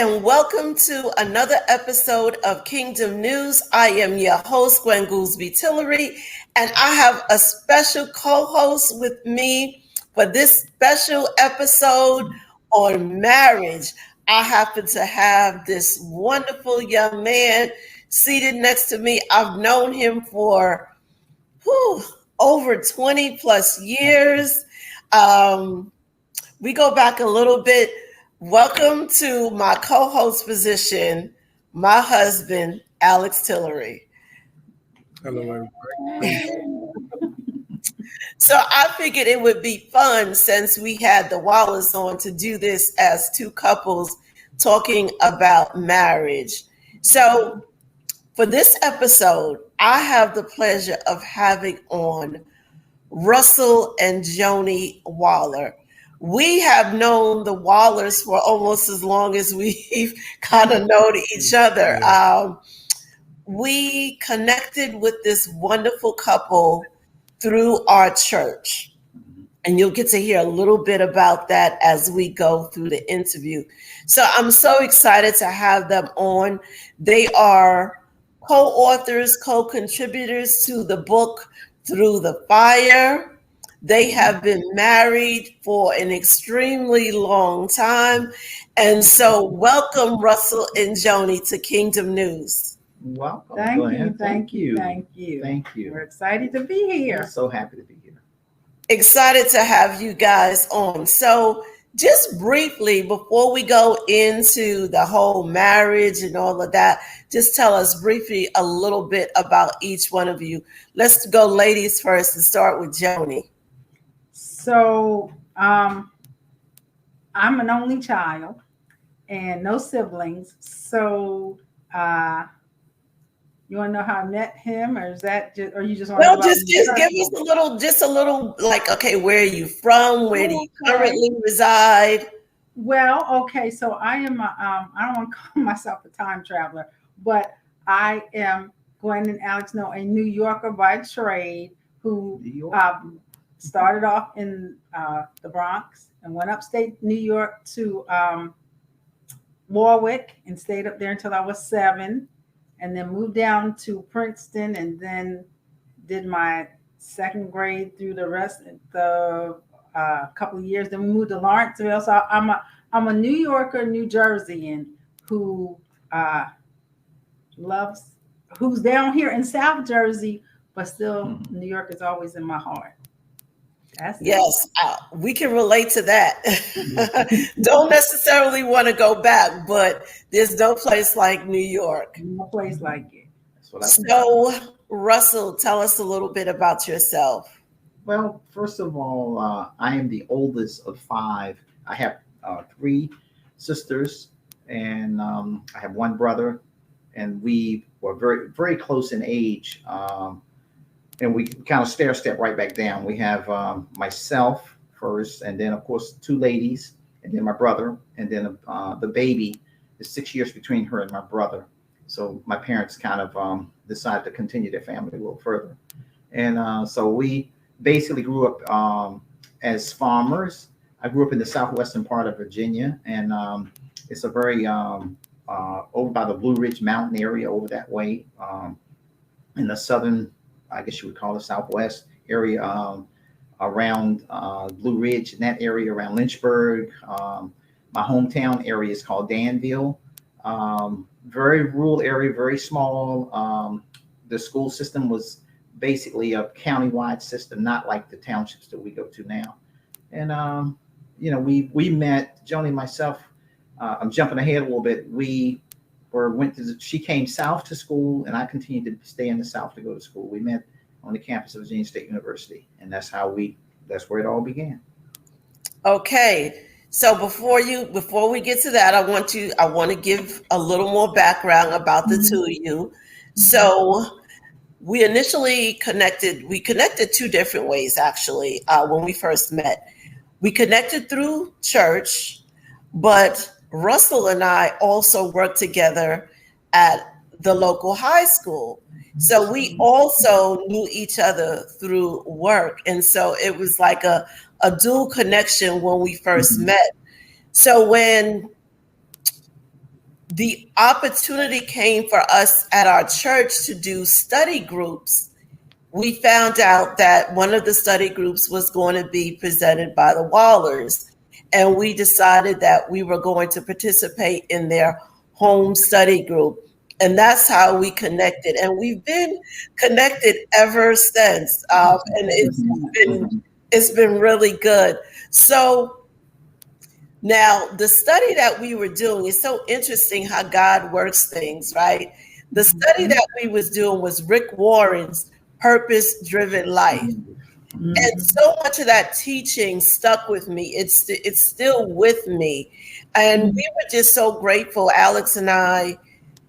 and welcome to another episode of Kingdom News. I am your host, Gwen Goolsby Tillery, and I have a special co-host with me for this special episode on marriage. I happen to have this wonderful young man seated next to me. I've known him for over 20 plus years. We go back a little bit. Welcome to my co-host position, my husband, Alex Tillery. Hello, everybody. So I figured it would be fun since we had the Wallace on to do this as two couples talking about marriage. So for this episode, I have the pleasure of having on Russell and Joni Waller. We have known the Wallers for almost as long as we've kind of known each other. We connected with this wonderful couple through our church. And you'll get to hear a little bit about that as we go through the interview. So I'm so excited to have them on. They are co-authors, co-contributors to the book Through the Fire. They have been married for an extremely long time. And so welcome, Russell and Joni, to Kingdom News. Welcome. Thank you. We're excited to be here. We're so happy to be here. Excited to have you guys on. So just briefly, before we go into the whole marriage and all of that, just tell us briefly a little bit about each one of you. Let's go ladies first and start with Joni. So I'm an only child and no siblings. So you want to know how I met him, or is that just, or you just want to just give us a little, like, okay, where are you from? Where do you currently reside? Well, okay, so I am I don't want to call myself a time traveler, but I am, Gwen and Alex know, a New Yorker by trade who started off in the Bronx and went upstate New York to Warwick and stayed up there until I was 7, and then moved down to Princeton and then did my second grade through the rest of the couple of years. Then we moved to Lawrenceville. So I'm a New Yorker, New Jerseyan who who's down here in South Jersey, but still New York is always in my heart. Yes, we can relate to that. Don't necessarily want to go back, but there's no place like New York. No place like it. So, Russell, tell us a little bit about yourself. Well, first of all, I am the oldest of 5. I have 3 sisters, and I have 1 brother, and we were very, very close in age. And we kind of stair step right back down. We have myself first, and then, of course, 2 ladies, and then my brother, and then the baby is 6 years between her and my brother. So my parents kind of decided to continue their family a little further. And so we basically grew up as farmers. I grew up in the southwestern part of Virginia, and it's a very over by the Blue Ridge Mountain area over that way in the southern, I guess you would call it, southwest area, around Blue Ridge, in that area around Lynchburg. My hometown area is called Danville. Very rural area, very small. The school system was basically a countywide system, not like the townships that we go to now. And we met, Joni and myself. I'm jumping ahead a little bit. She came south to school, and I continued to stay in the south to go to school. We met on the campus of Virginia State University, and that's where it all began. Okay, so before we get to that, I want to give a little more background about the two of you. So we initially connected. We connected 2 different ways, actually. When we first met, we connected through church, but Russell and I also worked together at the local high school. So we also knew each other through work. And so it was like a dual connection when we first met. So when the opportunity came for us at our church to do study groups. We found out that one of the study groups was going to be presented by the Wallers. And we decided that we were going to participate in their home study group. And that's how we connected. And we've been connected ever since. And it's been really good. So now, the study that we were doing is so interesting how God works things, right? The study that we was doing was Rick Warren's Purpose-Driven Life. And so much of that teaching stuck with me. It's still with me. And we were just so grateful, Alex and I,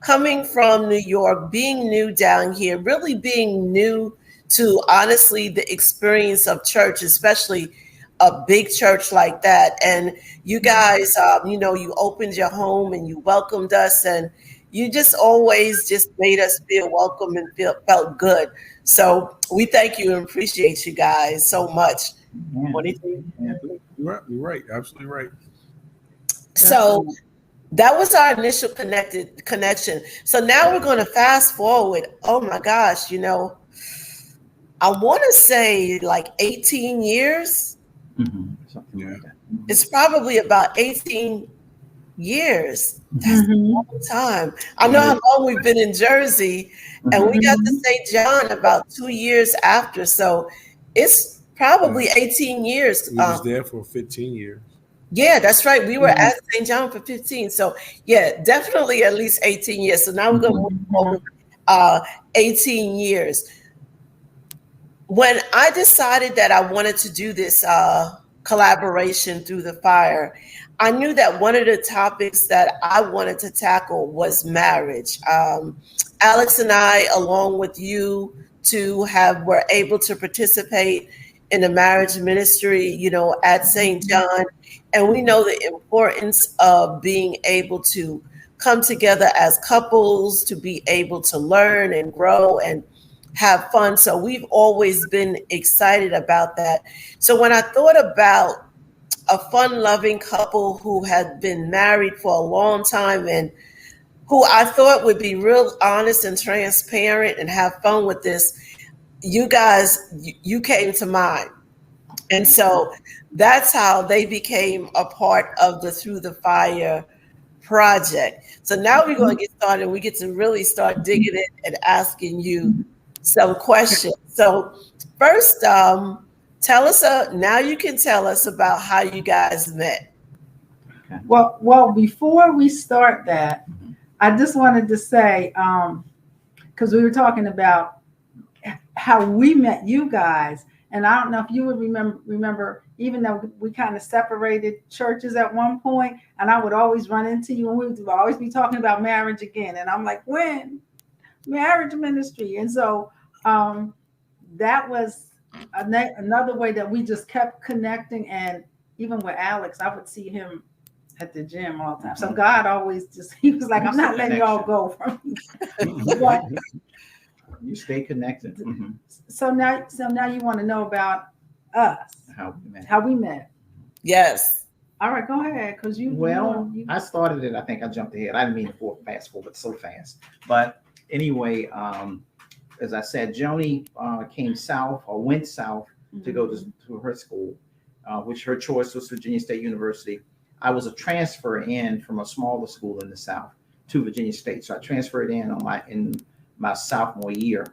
coming from New York, being new down here, really being new to, honestly, the experience of church, especially a big church like that. And you guys, you opened your home and you welcomed us, and you just always just made us feel welcome and felt good. So we thank you and appreciate you guys so much. What do you think? You're right. Absolutely right. So that was our initial connection. So now we're going to fast forward. Oh my gosh, I want to say like 18 years. Something like that. It's probably about 18 years. That's a long time. I know how long we've been in Jersey, and we got to St. John about 2 years after. So it's probably 18 years. We was there for 15 years. Yeah, that's right. We were at St. John for 15. So yeah, definitely at least 18 years. So now we're going to move over 18 years. When I decided that I wanted to do this collaboration through the fire, I knew that one of the topics that I wanted to tackle was marriage. Alex and I, along with you two, were able to participate in the marriage ministry, at St. John. And we know the importance of being able to come together as couples, to be able to learn and grow and have fun. So we've always been excited about that. So when I thought about a fun-loving couple who had been married for a long time and who I thought would be real honest and transparent and have fun with this, you guys, you came to mind. And so that's how they became a part of the Through the Fire project. So now we're going to get started. We get to really start digging in and asking you some questions. So first, tell us, now you can tell us about how you guys met. Okay. Well, before we start that, I just wanted to say, because we were talking about how we met you guys, and I don't know if you would remember, even though we kind of separated churches at one point, and I would always run into you, and we would always be talking about marriage again, and I'm like, when? Marriage ministry. And so that was another way that we just kept connecting. And even with Alex, I would see him at the gym all the time. So God always he was like, I'm not letting y'all go from me. But, you stay connected. So now you want to know about us, how we met. Yes. All right, go ahead, because I started it. I think I jumped ahead. I didn't mean to fast forward so fast, but anyway, as I said, Joni went south to go to her school, which her choice was Virginia State University. I was a transfer in from a smaller school in the South to Virginia State, so I transferred in my sophomore year,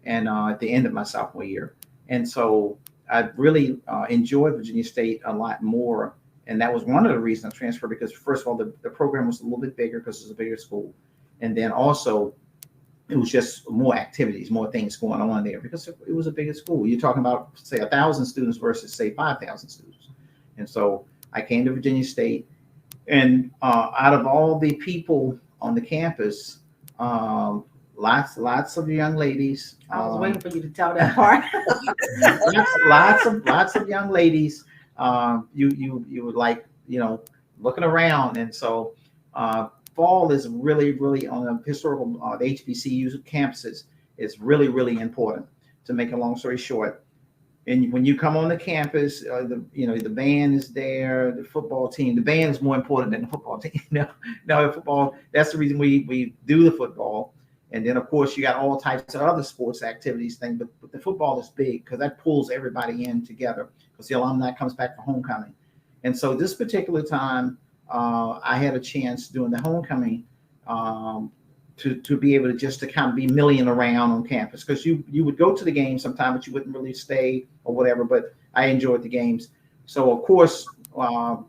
and at the end of my sophomore year, and so I really enjoyed Virginia State a lot more. And that was one of the reasons I transferred, because first of all, the program was a little bit bigger because it was a bigger school. And then also it was just more activities, more things going on there because it was a bigger school. You're talking about, say, 1,000 students versus, say, 5,000 students. And so I came to Virginia State, and out of all the people on the campus, lots of young ladies. I was waiting for you to tell that part. lots of young ladies. You would like, looking around. And so fall is really, really on the historical, the HBCU campuses is really, really important. To make a long story short, And when you come on the campus, the band is there, the football team. The band is more important than the football team. No, the football. That's the reason we do the football. And then of course you got all types of other sports activities thing, but the football is big because that pulls everybody in together. Because the alumni comes back for homecoming, and so this particular time, I had a chance during the homecoming. To be able to just to kind of be milling around on campus, because you would go to the game sometime, but you wouldn't really stay or whatever. But I enjoyed the games. So of course,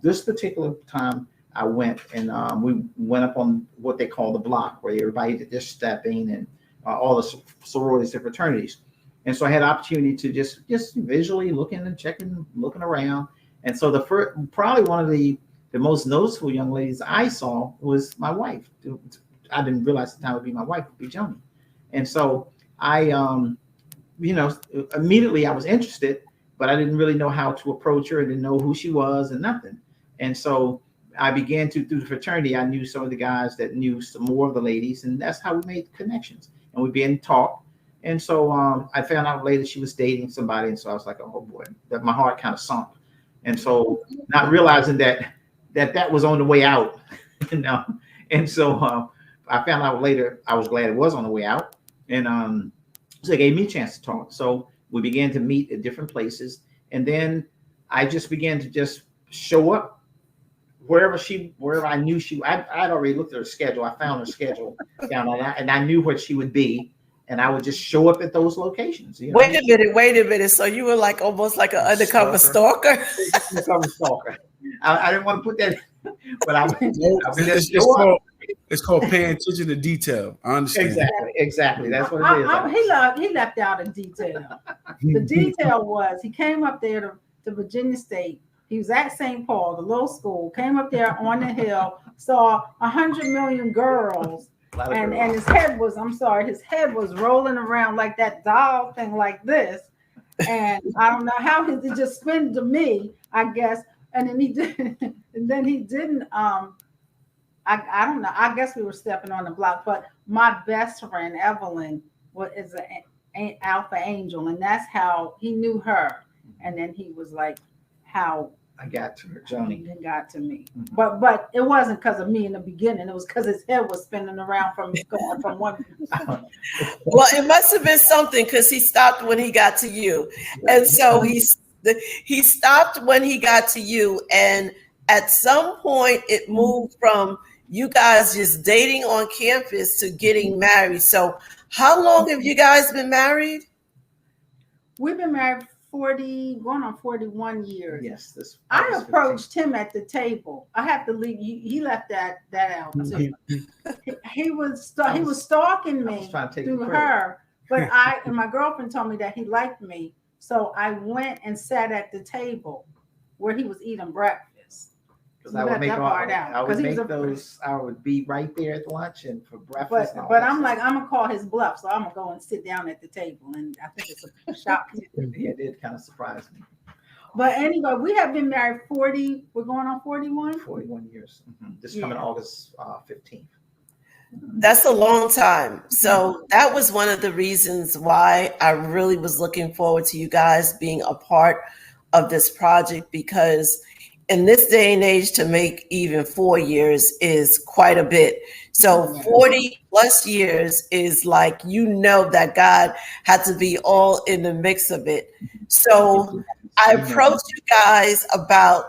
this particular time I went, and we went up on what they call the block, where everybody did their stepping and all the sororities and fraternities. And so I had the opportunity to just visually looking and checking, looking around. And so the first, probably one of the most noticeable young ladies I saw was my wife. I didn't realize at the time would be my wife, would be Joni. And so I, immediately I was interested, but I didn't really know how to approach her. I didn't know who she was and nothing. And so I began through the fraternity. I knew some of the guys that knew some more of the ladies, and that's how we made connections. And we began to talk. And so I found out later she was dating somebody. And so I was like, oh boy, that my heart kind of sunk. And so not realizing that was on the way out, And so, I found out later, I was glad it was on the way out. And so it gave me a chance to talk. So we began to meet at different places. And then I just began to just show up wherever I knew I'd already looked at her schedule. I found her schedule down on that, and I knew where she would be. And I would just show up at those locations. Wait a minute. So you were like almost like an undercover stalker? Undercover stalker. I didn't want to put that, but I it's called paying attention to detail. I understand. Exactly. That's what it is. He left out a detail. The detail was he came up there to Virginia State. He was at St. Paul, the little school, came up there on the hill, saw 100 million girls. And his head was rolling around like that doll thing like this. And I don't know how he just spun to me, I guess. And then he didn't, I don't know. I guess we were stepping on the block, but my best friend, Evelyn, is an alpha angel. And that's how he knew her. And then he was like, how I got to her, Joni. It got to me, but it wasn't because of me in the beginning. It was because his head was spinning around from going from one. Well, it must have been something because he stopped when he got to you, and so he stopped when he got to you, and at some point it moved from you guys just dating on campus to getting married. So, how long have you guys been married? We've been married going on 41 years. Yes, I approached him at the table. I have to leave. He left that out too. he was stalking me through her, but and my girlfriend told me that he liked me, so I went and sat at the table where he was eating breakfast. Because I would make those. I would be right there at lunch and for breakfast. But I'm like, I'm gonna call his bluff, so I'm gonna go and sit down at the table, and I think it's a shock. It did kind of surprise me. But anyway, we have been married 40. We're going on 41. 41 years. This coming August 15th. That's a long time. So that was one of the reasons why I really was looking forward to you guys being a part of this project, because in this day and age, to make even 4 years is quite a bit. So 40 plus years is like, that God had to be all in the mix of it. So I approached you guys about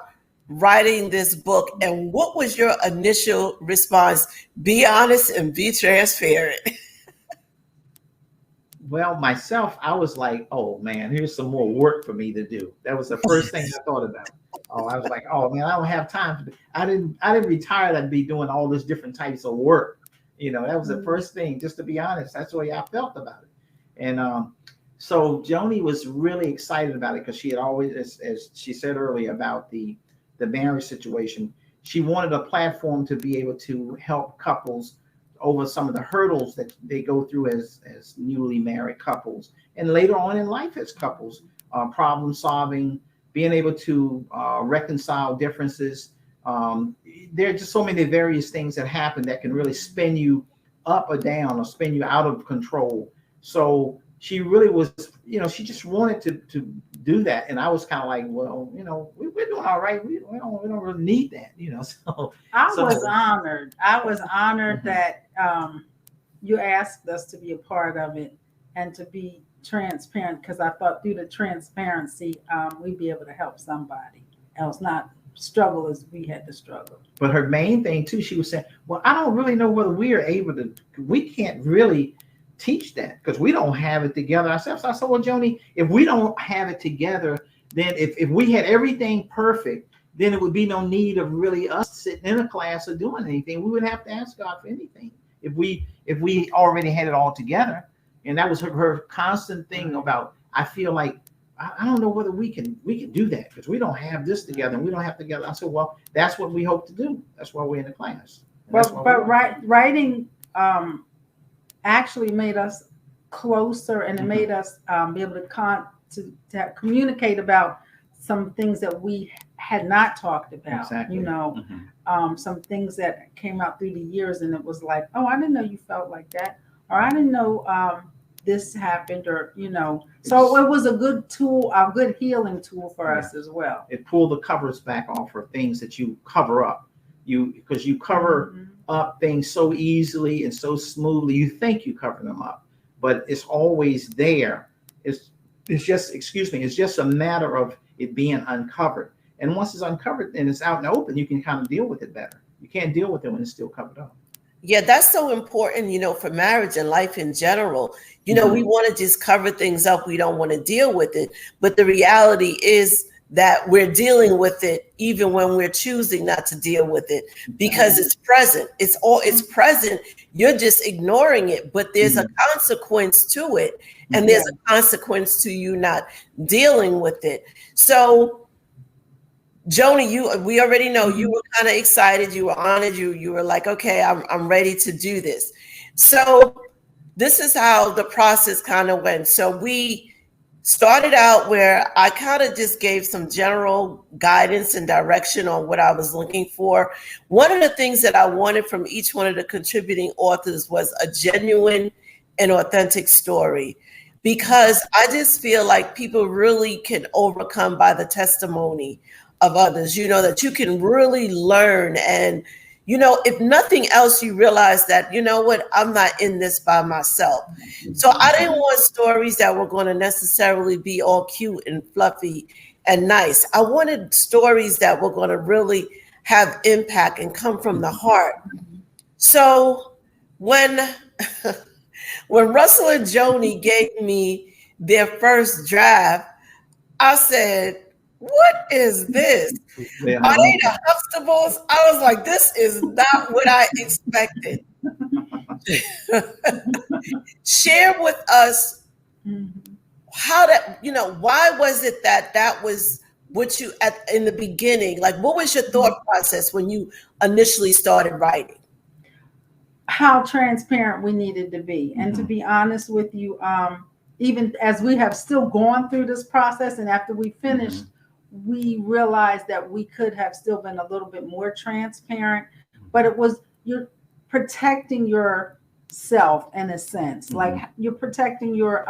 writing this book. And what was your initial response? Be honest and be transparent. Well, myself, I was like, oh man, here's some more work for me to do. That was the first thing I thought about. I was like, oh man, I don't have time. I didn't retire to be doing all this different types of work. That was the first thing, just to be honest. That's the way I felt about it. And so Joni was really excited about it because she had always, as she said earlier about the marriage situation, she wanted a platform to be able to help couples over some of the hurdles that they go through as newly married couples, and later on in life as couples, problem solving, being able to reconcile differences. There are just so many various things that happen that can really spin you up or down or spin you out of control. So she really was, she just wanted to do that. And I was kind of like, well, we're doing all right. We don't really need that, So I was honored. I was honored Mhm. that you asked us to be a part of it and to be transparent, because I thought through the transparency, we'd be able to help somebody else not struggle as we had to struggle. But her main thing too, she was saying, well, I don't really know whether we are able to, we can't really teach that because we don't have it together ourselves. So I said, well, Joni, if we don't have it together, then if we had everything perfect, then it would be no need of really us sitting in a class or doing anything. We wouldn't have to ask God for anything if we already had it all together. And that was her constant thing about, I feel like, I don't know whether we can do that because we don't have this together and we don't have together. I said, well, that's what we hope to do. That's why we're in the class. But writing actually made us closer, and it made us be able to communicate about some things that we had not talked about. Exactly. Some things that came out through the years, and it was like, oh, I didn't know you felt like that, or I didn't know this happened, or so it was a good tool, a good healing tool for us as well. It pulled the covers back off for things that you cover up, because you cover up things so easily and so smoothly. You think you cover them up, but it's always there. It's just, it's just a matter of it being uncovered. And once it's uncovered and it's out in the open, you can kind of deal with it better. You can't deal with it when it's still covered up. Yeah, that's so important, for marriage and life in general. We want to just cover things up. We don't want to deal with it. But the reality is that we're dealing with it even when we're choosing not to deal with it, because it's present. It's present. You're just ignoring it, but there's a consequence to it. And there's a consequence to you not dealing with it. So Joni, we already know you were kind of excited. You were honored. You were like, okay, I'm ready to do this. So this is how the process kind of went. So we started out where I kind of just gave some general guidance and direction on what I was looking for. One of the things that I wanted from each one of the contributing authors was a genuine and authentic story, because I just feel like people really can overcome by the testimony of others, that you can really learn. And, if nothing else, you realize that, what, I'm not in this by myself. So I didn't want stories that were going to necessarily be all cute and fluffy and nice. I wanted stories that were going to really have impact and come from the heart. So when Russell and Joni gave me their first draft, I said, what is this? Are they the Huxtables? I was like, this is not what I expected. Share with us how that, why was it that was what you in the beginning, like what was your thought process when you initially started writing? How transparent we needed to be. And to be honest with you, even as we have still gone through this process, and after we finished, we realized that we could have still been a little bit more transparent, but it was, you're protecting yourself in a sense, like you're protecting your,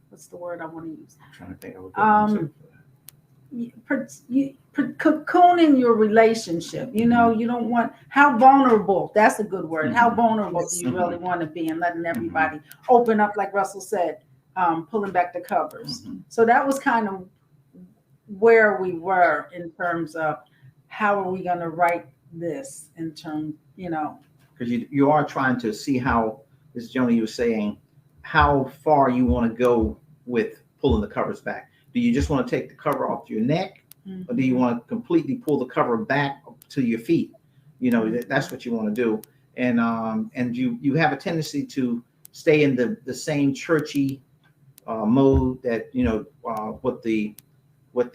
what's the word I want to use? I'm trying to think of cocooning your relationship. You don't want, how vulnerable, that's a good word. How vulnerable do you really want to be, and letting everybody open up, like Russell said, pulling back the covers. So that was kind of where we were in terms of how are we going to write this in terms, because you are trying to see how, as Joni was saying, how far you want to go with pulling the covers back. Do you just want to take the cover off your neck, or do you want to completely pull the cover back to your feet? That's what you want to do. And you have a tendency to stay in the same churchy mode that, what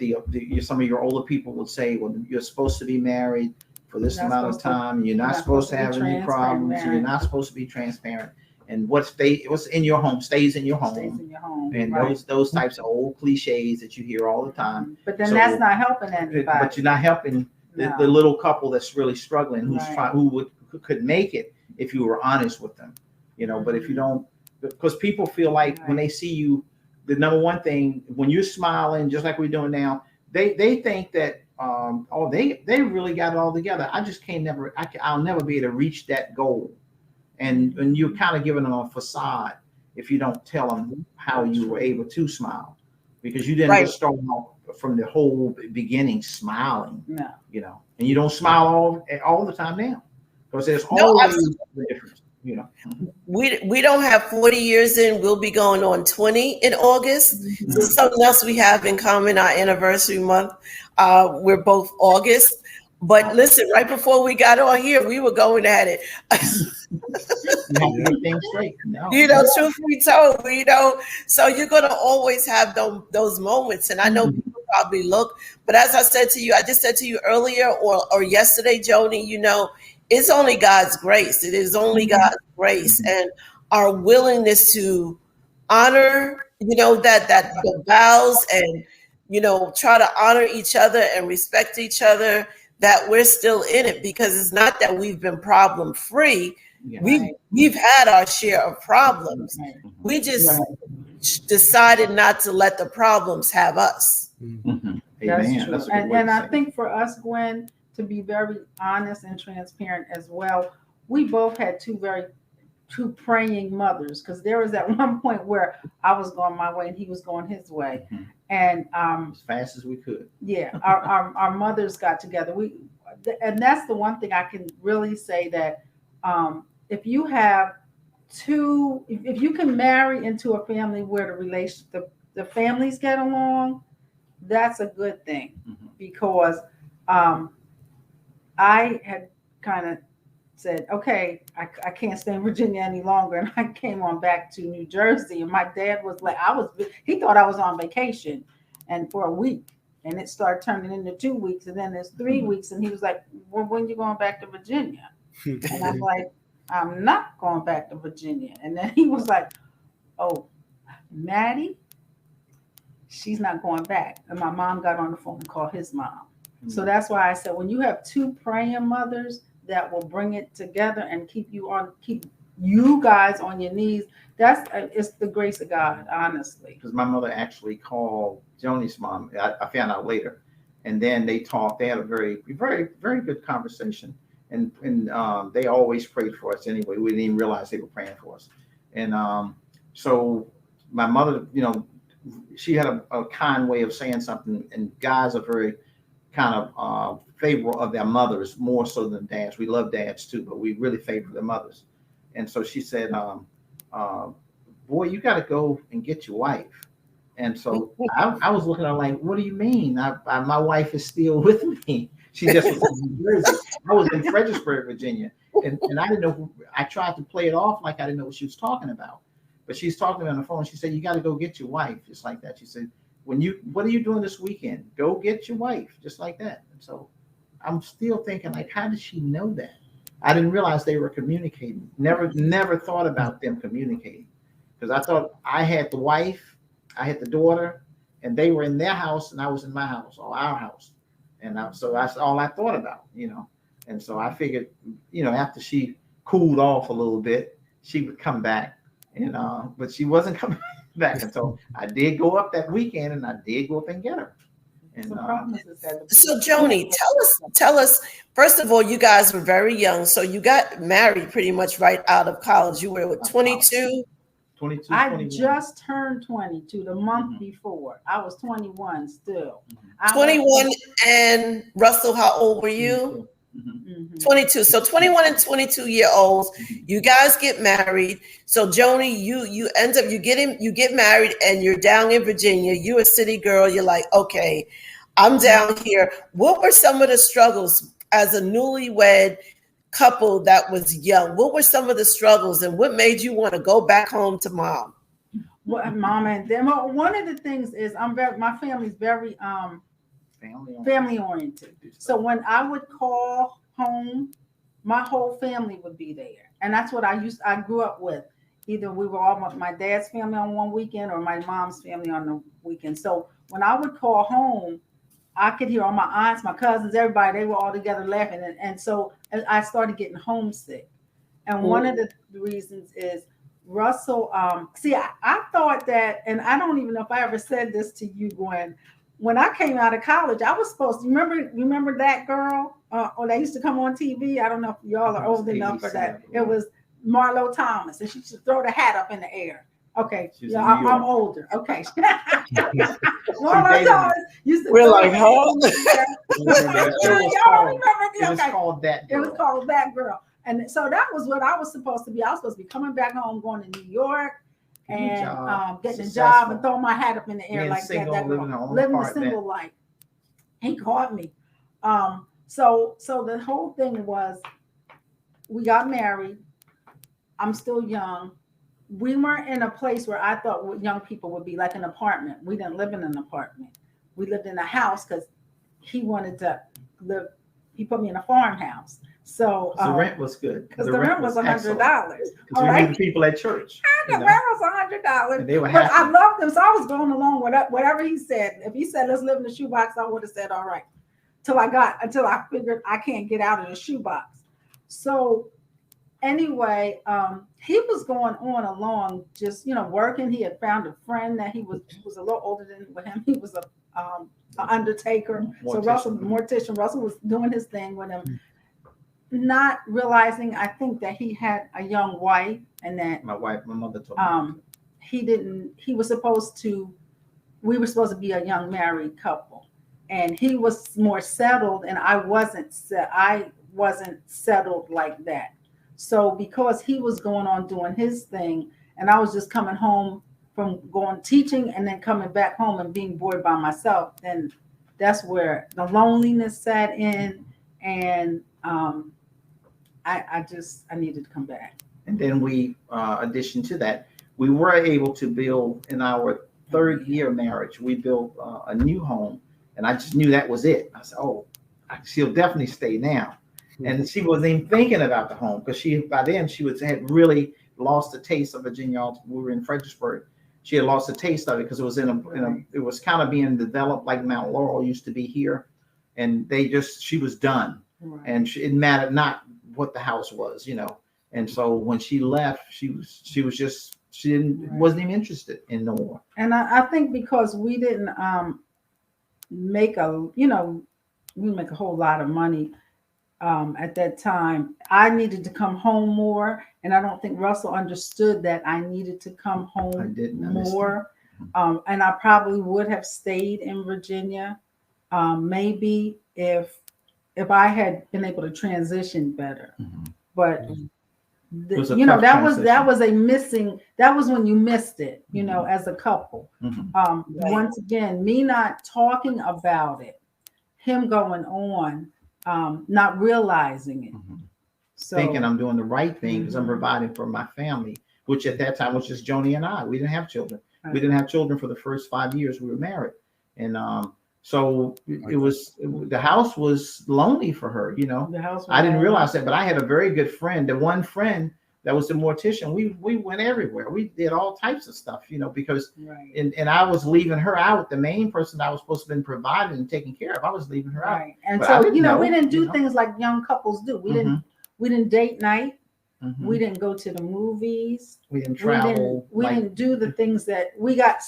some of your older people would say, well, you're supposed to be married for this amount of time. You're not supposed to have any problems. You're not supposed to be transparent. And what's in your home stays in your home. Stays in your home. And those types of old cliches that you hear all the time. But then that's not helping anybody. But you're not helping the little couple that's really struggling, who could make it if you were honest with them. But if you don't, because people feel like when they see you, the number one thing when you're smiling, just like we're doing now, they think that they really got it all together. I just can't never I'll never be able to reach that goal, and you're kind of giving them a facade if you don't tell them how you were able to smile, because you didn't just start off from the whole beginning smiling, you know, and you don't smile all the time now, because there's always a difference, you know. We don't have 40 years in. We'll be going on 20 in August. So something else we have in common, our anniversary month. We're both August. But listen, right before we got on here, we were going at it. You have to get things straight. No. You know, truth be told, you know, so you're going to always have those moments. And I know people probably look, but as I said to you, I just said to you earlier or yesterday, Joni, you know, it's only God's grace. It is only God's grace and our willingness to honor, you know, that the vows and, you know, try to honor each other and respect each other, that we're still in it, because it's not that we've been problem free. We've had our share of problems. We just decided not to let the problems have us. That's true. And I think for us, Gwen, to be very honest and transparent as well, we both had two praying mothers, because there was at one point where I was going my way and he was going his way, and as fast as we could. Yeah, our mothers got together. And that's the one thing I can really say, that if you have if you can marry into a family where the families get along, that's a good thing, because I had kind of said, okay, I can't stay in Virginia any longer. And I came on back to New Jersey, and my dad was like, he thought I was on vacation and for a week, and it started turning into 2 weeks, and then there's 3 weeks. And he was like, well, when you going back to Virginia? And I'm like, I'm not going back to Virginia. And then he was like, oh, Maddie, she's not going back. And my mom got on the phone and called his mom. So that's why I said, when you have two praying mothers that will bring it together and keep you guys on your knees, it's the grace of God, honestly. Because my mother actually called Joni's mom. I found out later, and then they talked. They had a very, very, very good conversation, and they always prayed for us anyway. We didn't even realize they were praying for us, and so my mother, you know, she had a kind way of saying something, and guys are very kind of favorable of their mothers more so than dads. We love dads too, but we really favor their mothers. And so she said, boy, you got to go and get your wife. And so I was looking at her like, what do you mean? My wife is still with me. She just was in New Jersey. I was in Fredericksburg, Virginia. And I didn't know. I tried to play it off like I didn't know what she was talking about. But she's talking to me on the phone. She said, you got to go get your wife, just like that. She said, what are you doing this weekend? Go get your wife, just like that. And so I'm still thinking, like, how did she know that? I didn't realize they were communicating. Never thought about them communicating, because I thought I had the wife, I had the daughter, and they were in their house and I was in my house, or our house. And so that's all I thought about, you know. And so I figured, you know, after she cooled off a little bit, she would come back. And but she wasn't coming back. And so I did go up that weekend, and I did go up and get her. And so Joni, tell us, first of all, you guys were very young. So you got married pretty much right out of college. You were 22? 22, I 21. just turned 22 the month before. I was 21 still. 21, and Russell, how old were you? 22. So 21 and 22-year-olds, you guys get married. So Joni, you end up, you get married, and you're down in Virginia. You're a city girl. You're like, okay, I'm down here. What were some of the struggles as a newlywed couple that was young? What were some of the struggles, and what made you want to go back home to mom? Well, mom and them. One of the things is my family's very family oriented. So when I would call home, my whole family would be there. And that's what I grew up with. Either we were all my dad's family on one weekend or my mom's family on the weekend. So when I would call home, I could hear all my aunts, my cousins, everybody, they were all together laughing. And so I started getting homesick. And one of the reasons is Russell, see, I thought that, and I don't even know if I ever said this to you, Gwen. When I came out of college, I was supposed to remember that girl, or they used to come on TV. I don't know if y'all are old enough for that. It was Marlo Thomas, and she used to throw the hat up in the air. Okay, yeah, I'm older. Okay, Marlo Thomas used to. We're like, huh? It was called That Girl. It was called That Girl. And so that was what I was supposed to be. I was supposed to be coming back home, going to New York, and getting a job and throwing my hat up in the air like single, that. Living a single life. He caught me. So the whole thing was, we got married. I'm still young. We weren't in a place where I thought what young people would be, like an apartment. We didn't live in an apartment. We lived in a house because he wanted to live. He put me in a farmhouse. So the rent was good. Because the rent was $100. Because we knew the people at church. The rent was $100. They were happy. But I loved him, so I was going along with whatever he said. If he said, let's live in the shoebox, I would have said, all right. Until I figured I can't get out of the shoebox. So anyway, he was going on along, just working. He had found a friend that he was a little older than him. He was an undertaker. Mortician. Russell was doing his thing with him, not realizing, I think, that he had a young wife, and that my mother told me. We were supposed to be a young married couple, and he was more settled, and I wasn't settled like that. So because he was going on doing his thing, and I was just coming home from going teaching and then coming back home and being bored by myself, then that's where the loneliness set in, and I needed to come back. And then we, addition to that, we were able to build, in our third year marriage, we built a new home, and I just knew that was it. I said, oh, she'll definitely stay now. And she wasn't even thinking about the home, because by then had really lost the taste of Virginia. We were in Fredericksburg. She had lost the taste of it because it was it was kind of being developed like Mount Laurel used to be here, and she was done. Right. And it mattered not what the house was, And so when she left, she wasn't even interested in no more. And I think because we didn't make a whole lot of money at that time, I needed to come home more, and I don't think Russell understood that I needed to come home more. And I probably would have stayed in Virginia, maybe if I had been able to transition better. Mm-hmm. But that was when you missed it, as a couple. Mm-hmm. Once again, me not talking about it, him going on, not realizing it. Mm-hmm. So thinking I'm doing the right thing because I'm providing for my family, which at that time was just Joni and I. We didn't have children. Right. We didn't have children for the first 5 years we were married. And so the house was lonely for her, The house I didn't realize that, but I had a very good friend. The one friend that was the mortician, we went everywhere. We did all types of stuff, because and I was leaving her out. The main person I was supposed to have been providing and taking care of, I was leaving her out. And but so, we didn't do things like young couples do. We didn't date night. Mm-hmm. We didn't go to the movies. We didn't travel. We didn't do the things that we got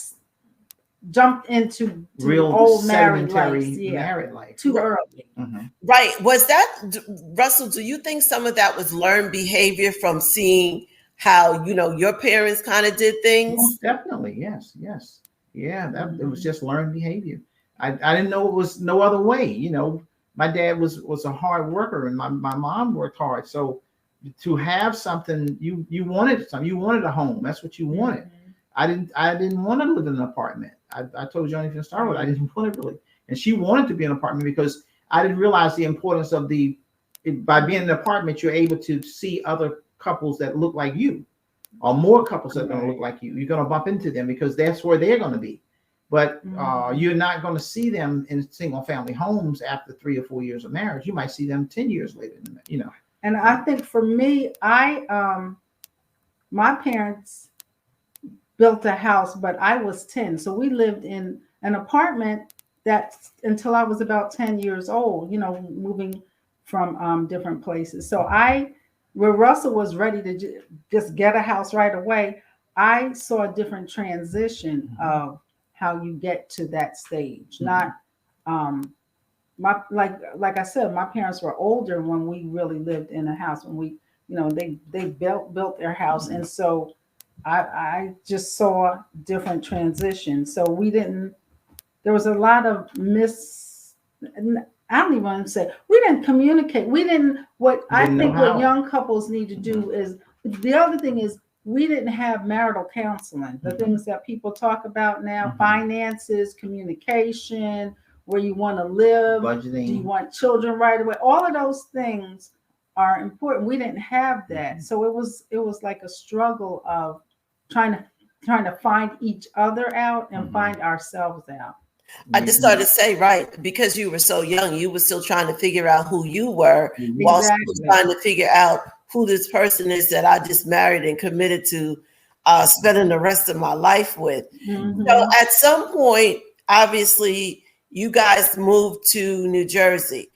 jumped into real old married life too early. Mm-hmm. Right. Was that, Russell, do you think some of that was learned behavior from seeing how, your parents kind of did things? Most definitely. Yes. Yeah. It was just learned behavior. I didn't know it was no other way. My dad was a hard worker, and my mom worked hard. So to have something, you wanted something, you wanted a home. That's what you wanted. Mm-hmm. I didn't want to live in an apartment. I told Joni from the start with, I didn't want it really. And she wanted to be in an apartment because I didn't realize the importance of by being in an apartment, you're able to see other couples that look like you, or more couples that are going to look like you. You're going to bump into them because that's where they're going to be. But you're not going to see them in single family homes after 3 or 4 years of marriage. You might see them 10 years later, And I think for me, my parents built a house, but I was 10. So we lived in an apartment until I was about 10 years old, moving from different places. So I where Russell was ready to just get a house right away, I saw a different transition of how you get to that stage. Not my like I said, my parents were older when we really lived in a house, when we, they built their house, and so I just saw different transitions. So we didn't. There was a lot of I don't even want to say we didn't communicate. We didn't. I think what young couples need to do is, the other thing is, we didn't have marital counseling. The things that people talk about now: finances, communication, where you want to live, budgeting, do you want children right away? All of those things are important. We didn't have that, so it was like a struggle of trying to find each other out and find ourselves out. I just started to say, right, because you were so young, you were still trying to figure out who you were, while still trying to figure out who this person is that I just married and committed to spending the rest of my life with. So at some point, obviously, you guys moved to New Jersey.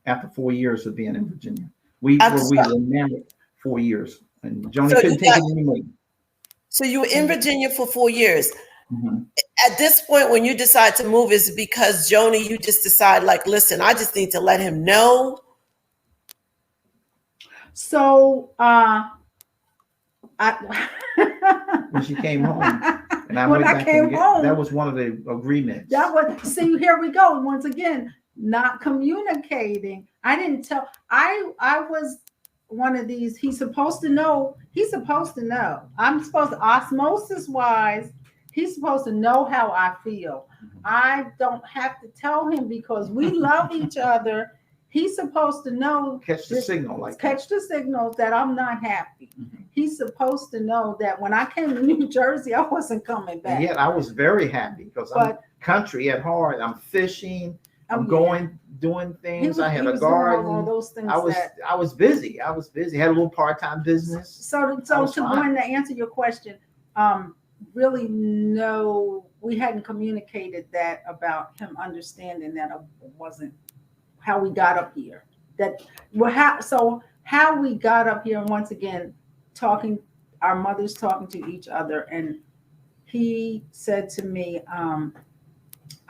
After 4 years of being in Virginia. We were married 4 years, and Joni couldn't take it anymore. So you were in Virginia for 4 years. At this point, when you decide to move, is it because, Joni, you just decide, like, listen, I just need to let him know? So when she came home, and I went back home, that was one of the agreements. See, here we go. Once again, not communicating. I didn't tell. I was one of these. He's supposed to know. I'm supposed to, osmosis wise, he's supposed to know how I feel. I don't have to tell him because we love each other. He's supposed to know. Catch the signals that I'm not happy. He's supposed to know that when I came to New Jersey, I wasn't coming back. And yet I was very happy because I'm country at heart. I'm fishing. I'm doing things. I had a garden. All those things. I was busy. Had a little part-time business. So to go in to answer your question, really, no, we hadn't communicated that about him understanding that it wasn't how we got up here. How we got up here, and once again, our mothers talking to each other, and he said to me,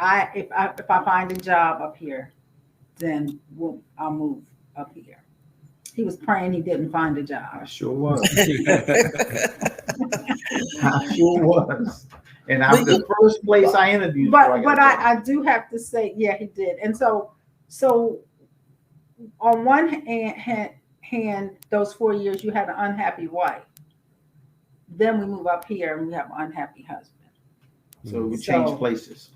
if I find a job up here, then I'll move up here. He was praying he didn't find a job. I sure was. I sure was. And I was the first place I interviewed. But I do have to say, yeah, he did. And so on one hand, those 4 years you had an unhappy wife. Then we move up here and we have an unhappy husband. So we changed places.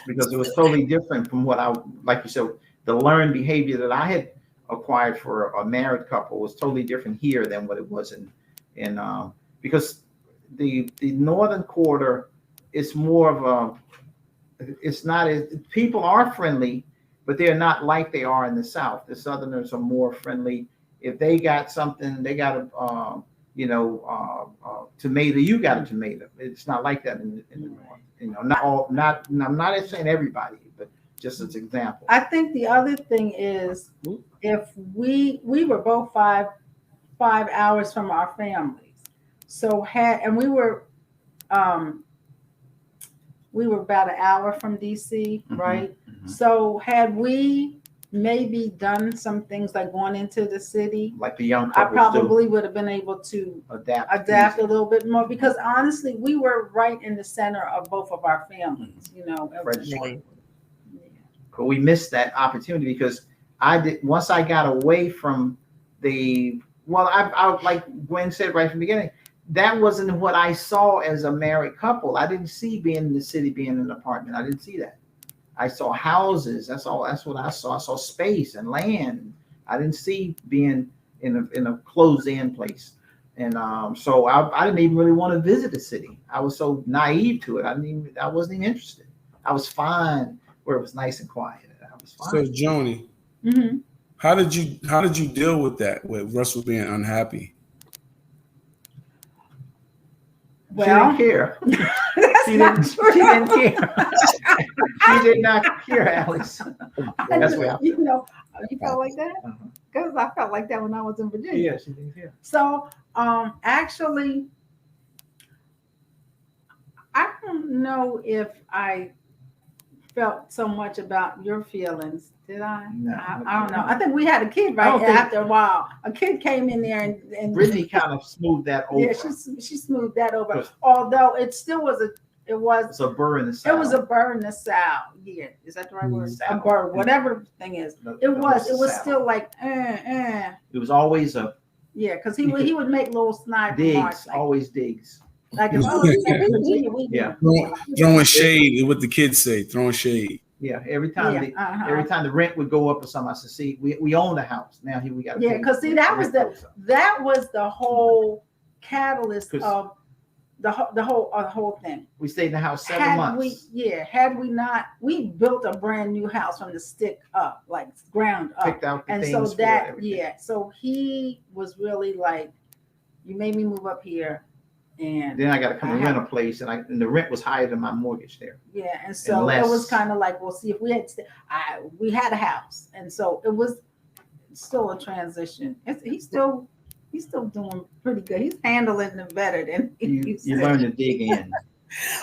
Because it was totally different from what like you said, the learned behavior that I had acquired for a married couple was totally different here than what it was in because the northern quarter is more of it's not as, people are friendly, but they're not like they are in the South. The Southerners are more friendly. If they got something, they got a tomato, you got a tomato. It's not like that in the North. I'm not saying everybody, but just as an example. I think the other thing is, if we were both five hours from our families, and we were about an hour from DC, right? So had we maybe done some things like going into the city, like the young couples, I probably would have been able to adapt a little bit more, because honestly, we were right in the center of both of our families, But we missed that opportunity because once I got away from I like Gwen said right from the beginning, that wasn't what I saw as a married couple. I didn't see being in the city, being in an apartment. I didn't see that. I saw houses. That's all. That's what I saw. I saw space and land. I didn't see being in a closed-in place. And so I didn't even really want to visit the city. I was so naive to it. I wasn't even interested. I was fine where it was nice and quiet. I was fine. So Joni, how did you deal with that, with Russell being unhappy? Well, she didn't care. She didn't care. She did not care, Alex. That's what You felt like that? Because I felt like that when I was in Virginia. Yeah, she thinks, yeah. So, actually, I don't know if I felt so much about your feelings. Did I? No, I don't know. I think we had a kid right after a while. A kid came in there and Brittany kind of smoothed that over. Yeah, she smoothed that over. Although it still was it's a burr in the south. It was a burr in the south. Yeah, is that the right word? A burr, whatever the thing is. It was still like It was always a because he would make little snide digs, remarks, always digs. Like throwing shade, what the kids say, throwing shade. Yeah, every time the rent would go up or something, I said, "See, we own the house now. Here we got." Yeah, because see, that was the whole catalyst of the whole thing. We stayed in the house 7 months. Had we not, we built a brand new house from the stick up, like ground up. Picked out the and things so that so he was really like, you made me move up here. And then I got to come and rent a place, and the rent was higher than my mortgage there. Yeah, and so it was kind of like, well, see, if we had we had a house, and so it was still a transition. He's still doing pretty good. He's handling it better than you learn to dig in.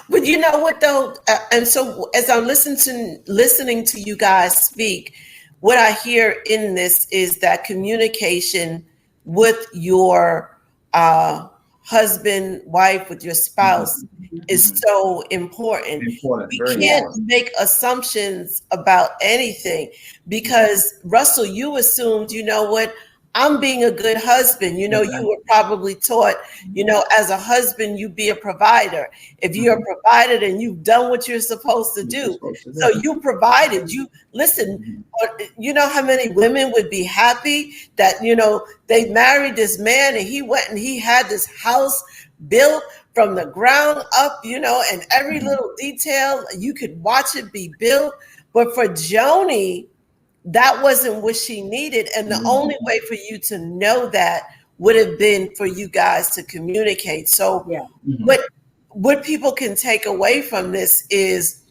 But you know what though, and so as I'm listening to you guys speak, what I hear in this is that communication with your husband, wife, with your spouse is so important. We can't make assumptions about anything because Russell, you assumed, you know what, I'm being a good husband. You know, you were probably taught, you know, as a husband, you be a provider. If you're a provider, then you've done what you're supposed to do. So you provided. You listen. You know how many women would be happy that, you know, they married this man and he went and he had this house built from the ground up, you know, and every little detail, you could watch it be built. But for Joni, that wasn't what she needed. And the only way for you to know that would have been for you guys to communicate. So what people can take away from this is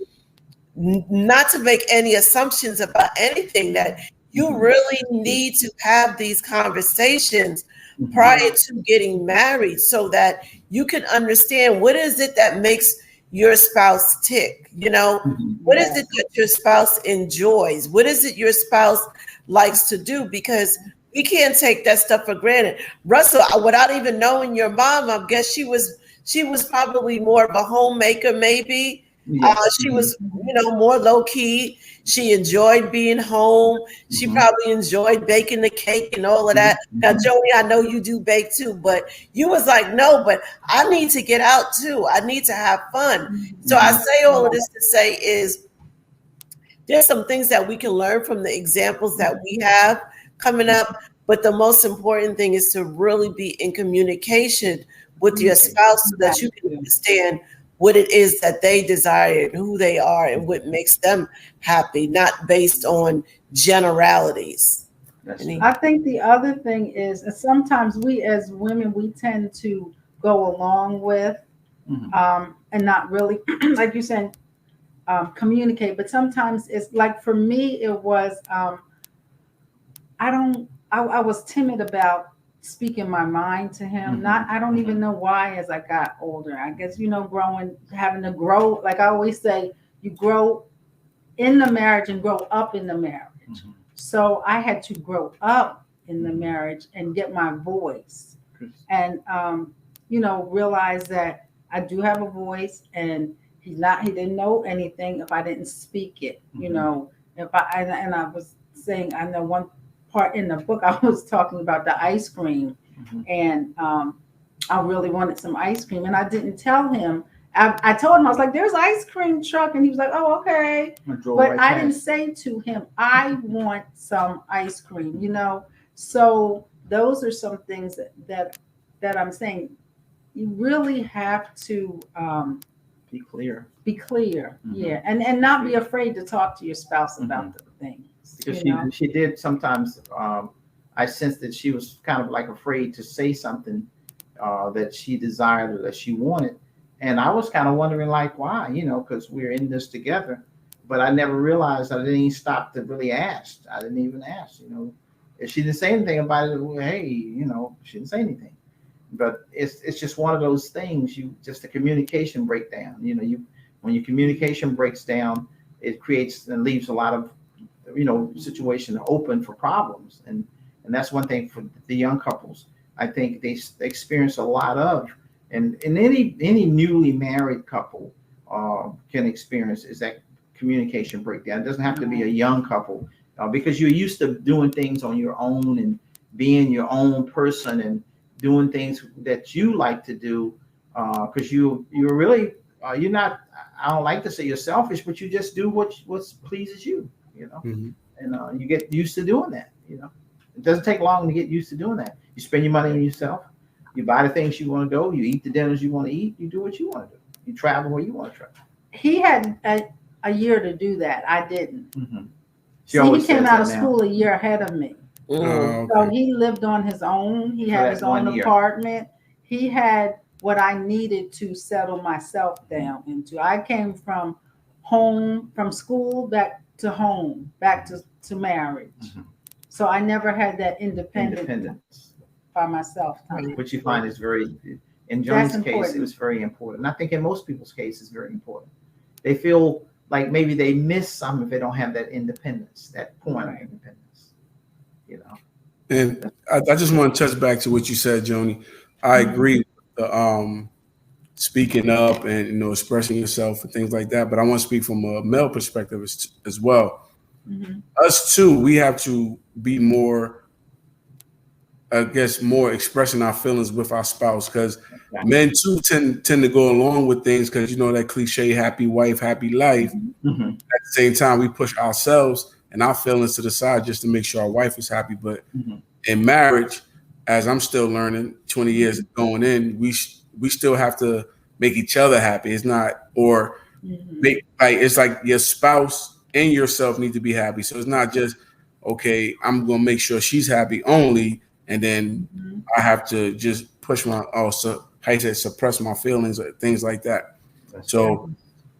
not to make any assumptions about anything, that you really need to have these conversations prior to getting married so that you can understand what is it that makes your spouse tick, you know, what is it that your spouse enjoys? What is it your spouse likes to do? Because we can't take that stuff for granted. Russell, without even knowing your mom, I guess she was probably more of a homemaker, maybe. She was, you know, more low key. She enjoyed being home. She probably enjoyed baking the cake and all of that. Now, Joni, I know you do bake too, but you was like, no, but I need to get out too. I need to have fun. So I say all of this to say is there's some things that we can learn from the examples that we have coming up. But the most important thing is to really be in communication with your spouse so that you can understand what it is that they desire and who they are and what makes them happy, not based on generalities. I think the other thing is, and sometimes we as women, we tend to go along with and not really, like you said, communicate. But sometimes it's like, for me, it was, I was timid about speaking my mind to him. I don't even know why as I got older. I guess, you know, having to grow, like I always say, you grow in the marriage and grow up in the marriage. So I had to grow up in the marriage and get my voice and, you know, realize that I do have a voice and he didn't know anything if I didn't speak it, you know, and I was saying, I know one part in the book, I was talking about the ice cream and I really wanted some ice cream and I didn't tell him. I told him, I was like, there's an ice cream truck. And he was like, oh, okay. But I didn't say to him, I want some ice cream, you know? So those are some things that I'm saying. You really have to be clear. Yeah. And not be afraid to talk to your spouse about the things. Because she did sometimes, I sensed that she was kind of like afraid to say something that she desired or that she wanted. And I was kind of wondering, like, why, you know, because we're in this together. but I never realized I didn't even stop to really ask. I didn't even ask, if she didn't say anything about it. Well, hey, she didn't say anything. But it's just one of those things. Just a communication breakdown. When your communication breaks down, it creates and leaves a lot of situation open for problems, and that's one thing for the young couples. I think they experience a lot of, and any newly married couple can experience is that communication breakdown. It doesn't have to be a young couple because you're used to doing things on your own and being your own person and doing things that you like to do because you're really you're not. I don't like to say you're selfish, but you just do what pleases you. And you get used to doing that. It doesn't take long to get used to doing that. You spend your money on yourself. You buy the things you want to go. You eat the dinners you want to eat. You do what you want to do. You travel where you want to travel. He had a year to do that. I didn't. Mm-hmm. He came out of school a year ahead of me. Okay. So he lived on his own. He had his own apartment. He had what I needed to settle myself down into. I came from school back to home, back to marriage. Mm-hmm. So I never had that independence by myself time. Which you find is very, in Joni's case, it was very important. And I think in most people's case, it's very important. They feel like maybe they miss something if they don't have that independence, that point of independence. And I just want to touch back to what you said, Joni. I agree with the speaking up and expressing yourself and things like that. But I want to speak from a male perspective as well. Mm-hmm. Us too, we have to be more, I guess, more expressing our feelings with our spouse because men too tend to go along with things because that cliche, happy wife, happy life. Mm-hmm. At the same time, we push ourselves and our feelings to the side just to make sure our wife is happy. But in marriage, as I'm still learning, 20 years going in, we still have to make each other happy. It's not, or it's like your spouse and yourself need to be happy. So it's not just, okay, I'm going to make sure she's happy only. And then I have to just push suppress my feelings or things like that. So,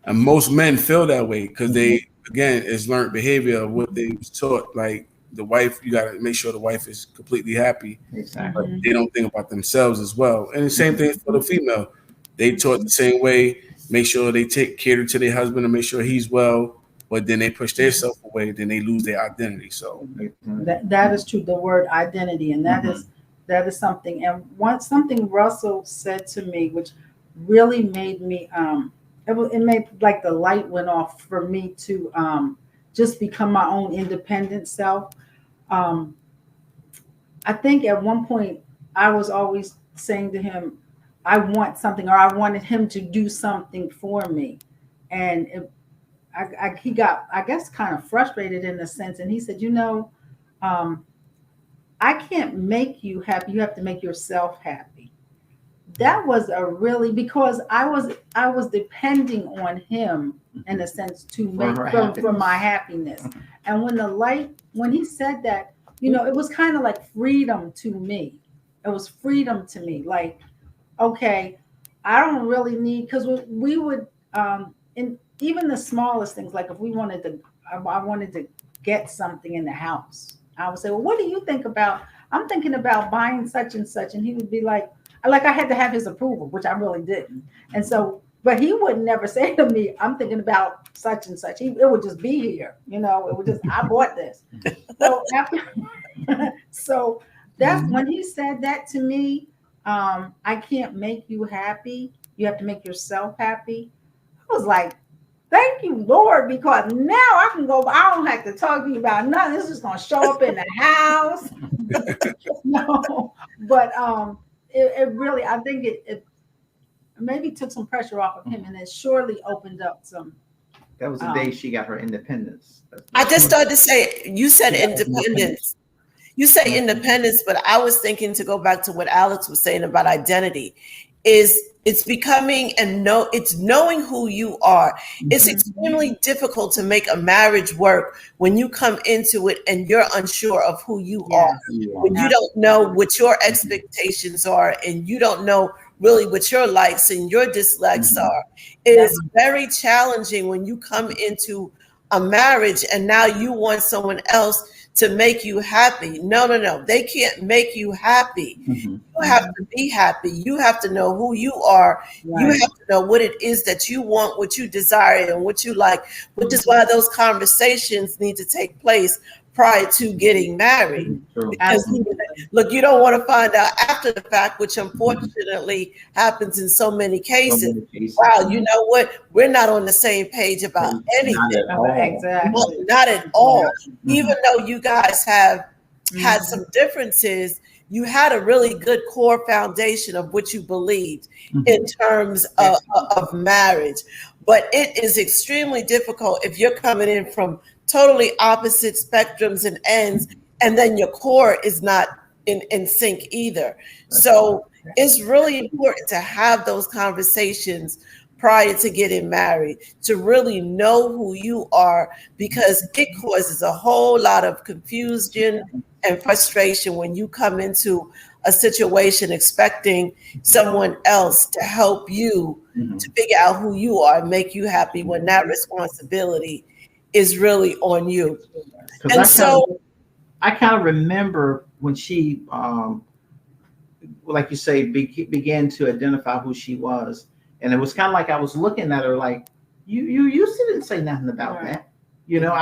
and most men feel that way because they, again, it's learned behavior of what they was taught. Like the wife, you got to make sure the wife is completely happy. Exactly. But they don't think about themselves as well. And the same thing for the female. They taught the same way, make sure they cater to their husband and make sure he's well. But then they push themselves away, then they lose their identity. So that is true. The word identity, and that is something. And something Russell said to me, which really made me it made like the light went off for me to just become my own independent self. I think at one point I was always saying to him, I want something, or I wanted him to do something for me, and he got, I guess, kind of frustrated in a sense. And he said, I can't make you happy. You have to make yourself happy. That was because I was depending on him in a sense to make for my happiness. And when he said that, it was kind of like freedom to me. It was freedom to me. Like, okay, I don't really need, because we would, in even the smallest things, like if I wanted to get something in the house, I would say, well, what do you think about, I'm thinking about buying such and such. And he would be like I had to have his approval, which I really didn't. And so, but he would never say to me, I'm thinking about such and such. It would just be here, it would just, I bought this. So that's when he said that to me, I can't make you happy. You have to make yourself happy. I was like, thank you, Lord, because now I can go, I don't have to talk to you about nothing. This is going to show up in the house. No, but it really, I think it maybe took some pressure off of him, and it surely opened up some. That was the day she got her independence. I just started to say, you said independence. You say independence, but I was thinking, to go back to what Alex was saying about identity, it's becoming it's knowing who you are. It's extremely difficult to make a marriage work when you come into it and you're unsure of who you are. When you don't know what your expectations are, and you don't know really what your likes and your dislikes are. It is very challenging when you come into a marriage and now you want someone else to make you happy. No, no, no. They can't make you happy. Mm-hmm. You have to be happy. You have to know who you are. Right. You have to know what it is that you want, what you desire, and what you like, which is why those conversations need to take place prior to getting married. True. Because look, you don't want to find out after the fact, which unfortunately happens in so many So cases. many cases. Wow, you know what? We're not on the same page about Not anything. at all. Exactly. Well, not at all. Mhm. Even though you guys have had some differences, you had a really good core foundation of what you believed in terms of marriage. But it is extremely difficult if you're coming in from totally opposite spectrums and ends, and then your core is not in sync either. So it's really important to have those conversations prior to getting married, to really know who you are, because it causes a whole lot of confusion and frustration when you come into a situation expecting someone else to help you to figure out who you are and make you happy when that responsibility is really on you. And so I kind of remember when she, like you say, began to identify who she was, and it was kind of like I was looking at her like, you used to didn't say nothing about that, you know.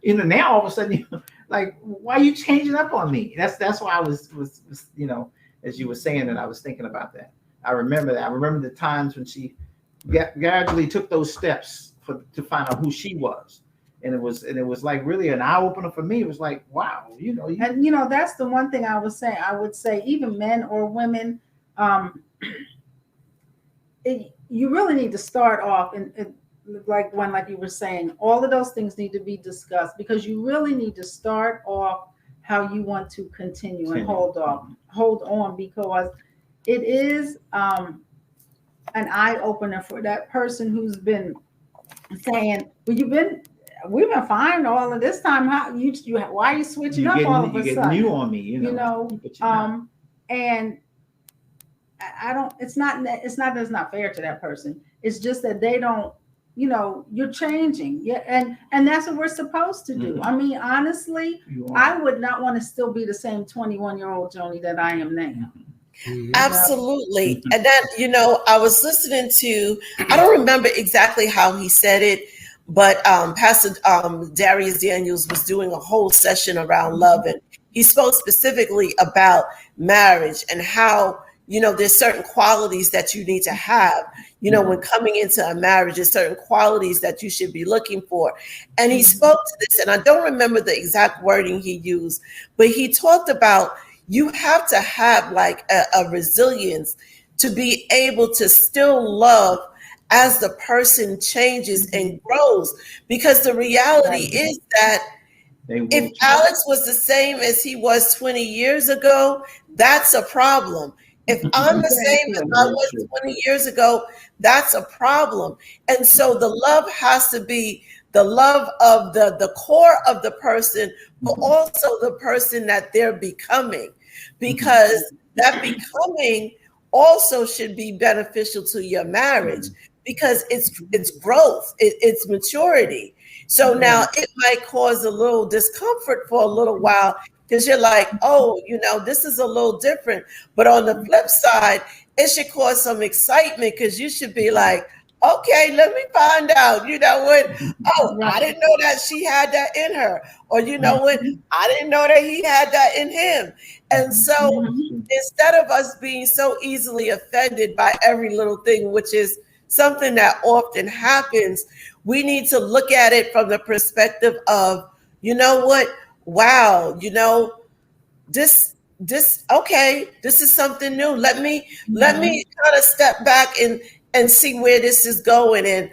Now all of a sudden, like, why are you changing up on me? That's why I was you know, as you were saying that, I was thinking about that. I remember that. I remember the times when she gradually took those steps to find out who she was. And it was like really an eye opener for me. It was like, wow, you know. And you know, that's the one thing I was saying. I would say even men or women, you really need to start off and like you were saying, all of those things need to be discussed, because you really need to start off how you want to continue and hold on, because it is an eye opener for that person who's been saying, well, we've been fine all of this time. How why are you switching up all of a sudden? New on me, you know. And I don't. It's not that it's not fair to that person. It's just that they don't. You know, you're changing. Yeah, and that's what we're supposed to do. I mean, honestly, I would not want to still be the same 21-year-old Joni that I am now. Absolutely. And then, you know, I was listening to, I don't remember exactly how he said it, but Pastor Darius Daniels was doing a whole session around love, and he spoke specifically about marriage and how, you know, there's certain qualities that you need to have, you know, when coming into a marriage. There's certain qualities that you should be looking for. And he spoke to this, and I don't remember the exact wording he used, but he talked about you have to have like a resilience to be able to still love as the person changes and grows. Because the reality is that if Alex was the same as he was 20 years ago, that's a problem. If I'm the same as I was 20 years ago, that's a problem. And so the love has to be the love of the core of the person, but also the person that they're becoming, because that becoming also should be beneficial to your marriage, because it's growth, it's maturity. So now it might cause a little discomfort for a little while, because you're like, oh, you know, this is a little different. But on the flip side, it should cause some excitement, because you should be like, okay, let me find out, you know what? Oh, I didn't know that she had that in her. Or, you know what? I didn't know that he had that in him. And so instead of us being so easily offended by every little thing, which is something that often happens, we need to look at it from the perspective of, you know what? Wow, you know, this okay, this is something new. Let me kind of step back and see where this is going and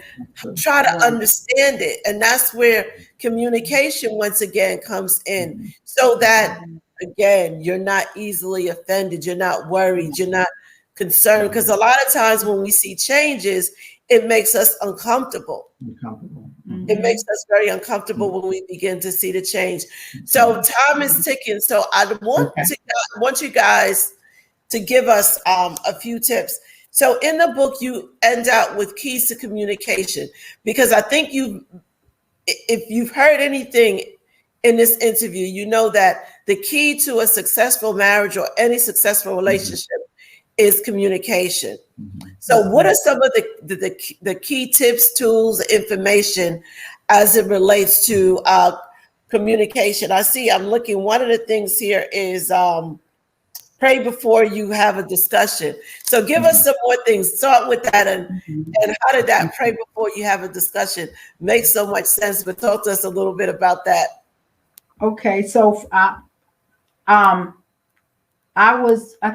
try to understand it. And that's where communication once again comes in, so that again, you're not easily offended, you're not worried, you're not concerned, because a lot of times when we see changes, it makes us uncomfortable. It makes us very uncomfortable when we begin to see the change. So time is ticking. So I want you guys to give us a few tips. So in the book, you end out with keys to communication, because I think you if you've heard anything in this interview, you know that the key to a successful marriage or any successful relationship is communication. So what are some of the key tips, tools, information as it relates to communication? I'm looking, one of the things here is pray before you have a discussion. So give us some more things. Start with that, and how did that pray before you have a discussion make so much sense? But talk to us a little bit about that. Okay, so I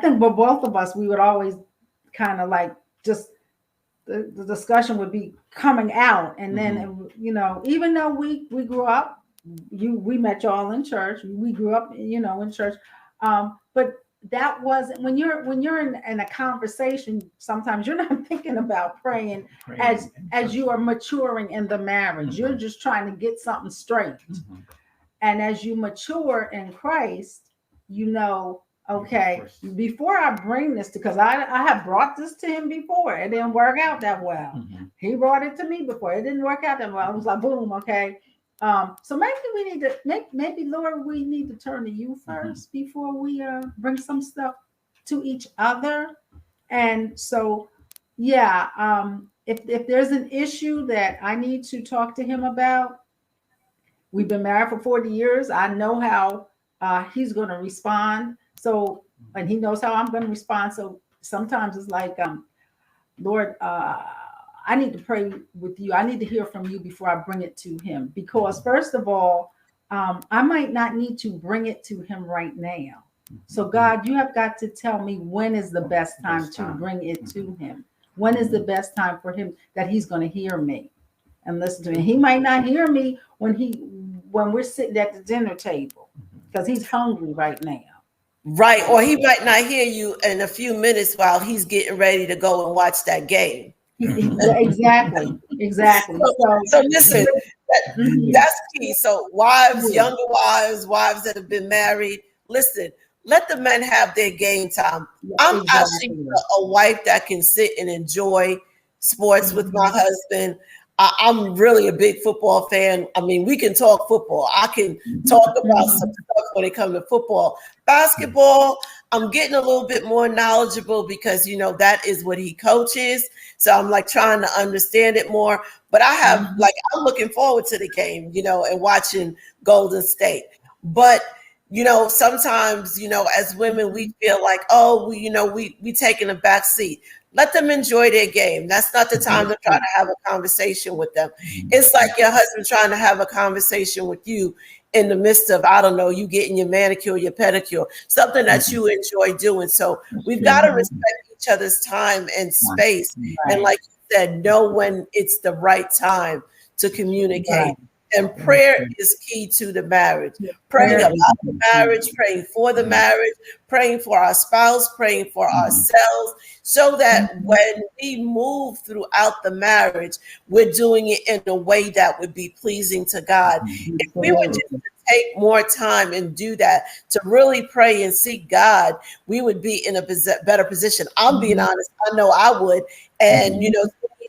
think for both of us, we would always kind of like just the discussion would be coming out, and then even though we grew up, we met y'all in church, we grew up in church, but that wasn't when you're in a conversation. Sometimes you're not thinking about praying as you are maturing in the marriage. You're just trying to get something straight, and as you mature in Christ, okay, before I bring this because I have brought this to him before. It didn't work out that well. He brought it to me before. It didn't work out that well. I was like, boom, okay. So maybe we need to maybe Lord, we need to turn to you first before we bring some stuff to each other. And so if there's an issue that I need to talk to him about, we've been married for 40 years. I know how he's going to respond. So, and he knows how I'm going to respond. So sometimes it's like, Lord, I need to pray with you. I need to hear from you before I bring it to him. Because first of all, I might not need to bring it to him right now. So God, you have got to tell me when is the best time to bring it to him. When is the best time for him that he's going to hear me and listen to me. He might not hear me when we're sitting at the dinner table because he's hungry right now. Right. Or he might not hear you in a few minutes while he's getting ready to go and watch that game. Exactly. So listen, that's key. So wives, younger wives that have been married, listen, let the men have their game time. I'm actually a wife that can sit and enjoy sports with my husband. I'm really a big football fan. I mean, we can talk football. I can talk about some stuff when it comes to football. Basketball, I'm getting a little bit more knowledgeable because, that is what he coaches. So I'm like trying to understand it more. But I'm looking forward to the game, and watching Golden State. But, sometimes, as women, we feel like, we taking a back seat. Let them enjoy their game. That's not the time to try to have a conversation with them. It's like your husband trying to have a conversation with you in the midst of, I don't know, you getting your manicure, your pedicure, something that you enjoy doing. So we've got to respect each other's time and space. And like you said, know when it's the right time to communicate. And prayer is key to the marriage. Praying about the marriage, praying for the marriage, praying for our spouse, praying for ourselves, so that when we move throughout the marriage, we're doing it in a way that would be pleasing to God. If we were just to take more time and do that, to really pray and seek God, we would be in a better position. I'm being honest. I know I would. And, 20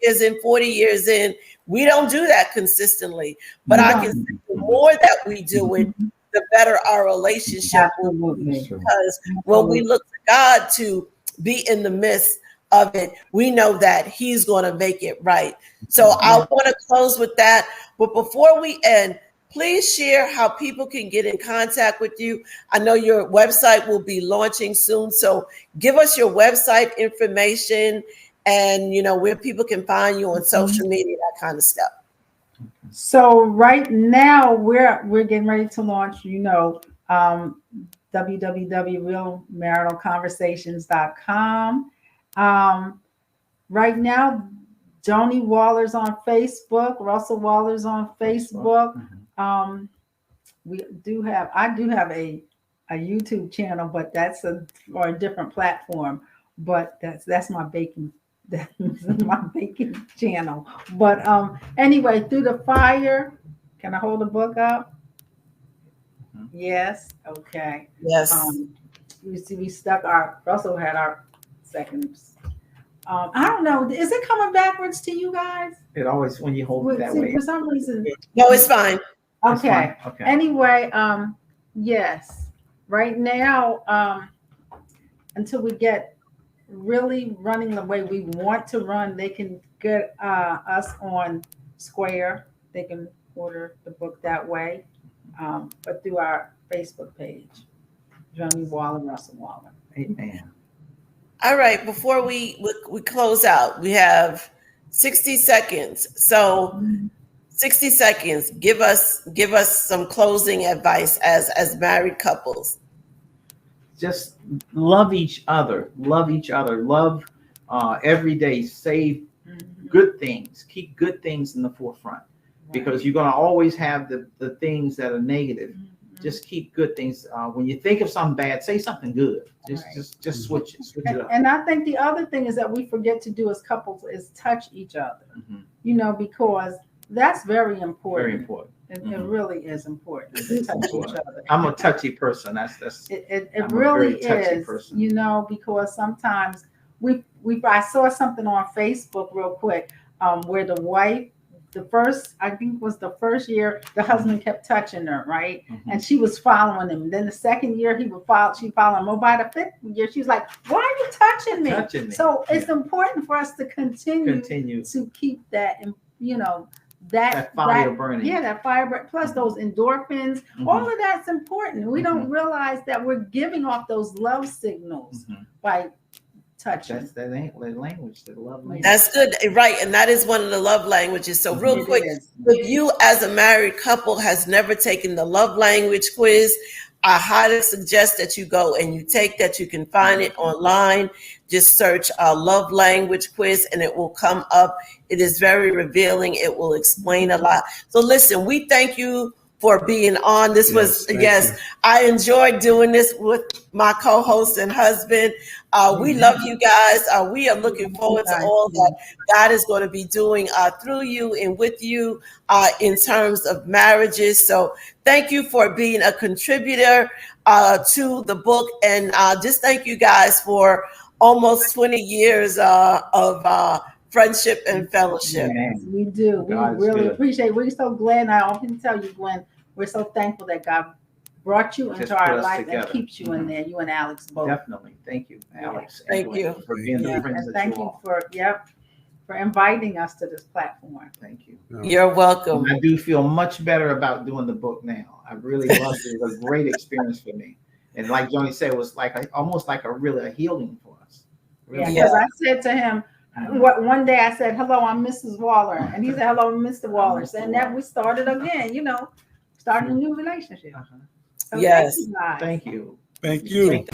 years in, 40 years in, we don't do that consistently, but I can say the more that we do it, the better our relationship will be. Because when we look to God to be in the midst of it, we know that he's going to make it right. So I want to close with that. But before we end, please share how people can get in contact with you. I know your website will be launching soon. So give us your website information and, where people can find you on social media, that kind of stuff. So right now we're getting ready to launch, www.realmaritalconversations.com. Right now, Joni Waller's on Facebook, Russell Waller's on Facebook. I do have a YouTube channel, but that's for a different platform. But that's my baking. That's my baking channel. But anyway, Through the Fire. Can I hold the book up? Yes. Okay. Yes. We stuck Russell had our second I don't know. Is it coming backwards to you guys? It always, when you hold it that way. For some reason. No, it's fine. It's Okay. fine. Okay. Anyway, yes. Right now, until we get really running the way we want to run, they can get us on Square. They can order the book that way, but through our Facebook page, Joni Waller, Russell Waller. Amen. All right, before we close out, we have 60 seconds. So 60 seconds. Give us some closing advice as married couples. Just love each other. Love each other. Love every day. Say good things. Keep good things in the forefront, because you're going to always have the things that are negative. Just keep good things. When you think of something bad, say something good. Just switch it up. And I think the other thing is that we forget to do as couples is touch each other. You know, because that's very important. Very important. It really is important to touch each other. I'm a touchy person. It really is. Person. You know, because sometimes I saw something on Facebook real quick where the wife, I think was the first year, the husband kept touching her, right? And she was following him. Then the second year she followed him. Oh, by the fifth year, she was like, why are you touching me? So it's important for us to continue to keep that, you know, that fire burning. Yeah, that fire burning. Plus those endorphins, all of that's important. We don't realize that we're giving off those love signals by touching. That's the language, the love language. That's good, right? And that is one of the love languages. So real quick, if you as a married couple has never taken the love language quiz, I highly suggest that you go and you take that. You can find it online. Just search love language quiz and it will come up. It is very revealing. It will explain a lot. So listen, we thank you for being on. This was, I enjoyed doing this with my co-host and husband. We love you guys. We are looking forward to all that God is going to be doing through you and with you in terms of marriages. So thank you for being a contributor to the book. And just thank you guys for almost 20 years of friendship and fellowship. Yes, we do. We really appreciate it. We're so glad. And I often tell you, Gwen, we're so thankful that God brought you into our life and keeps you in there. You and Alex both. Definitely. Thank you, Alex. Thank you for being the friends that thank you for inviting us to this platform. Thank you. You're welcome. And I do feel much better about doing the book now. I really loved it. It was a great experience for me. And like Joni said, it was like almost like a healing for us. Really. Yeah, because I said to him, one day I said, hello, I'm Mrs. Waller. And he said, hello, Mr. Waller. And then we started again, started a new relationship. So yes. Thank you. Thank you.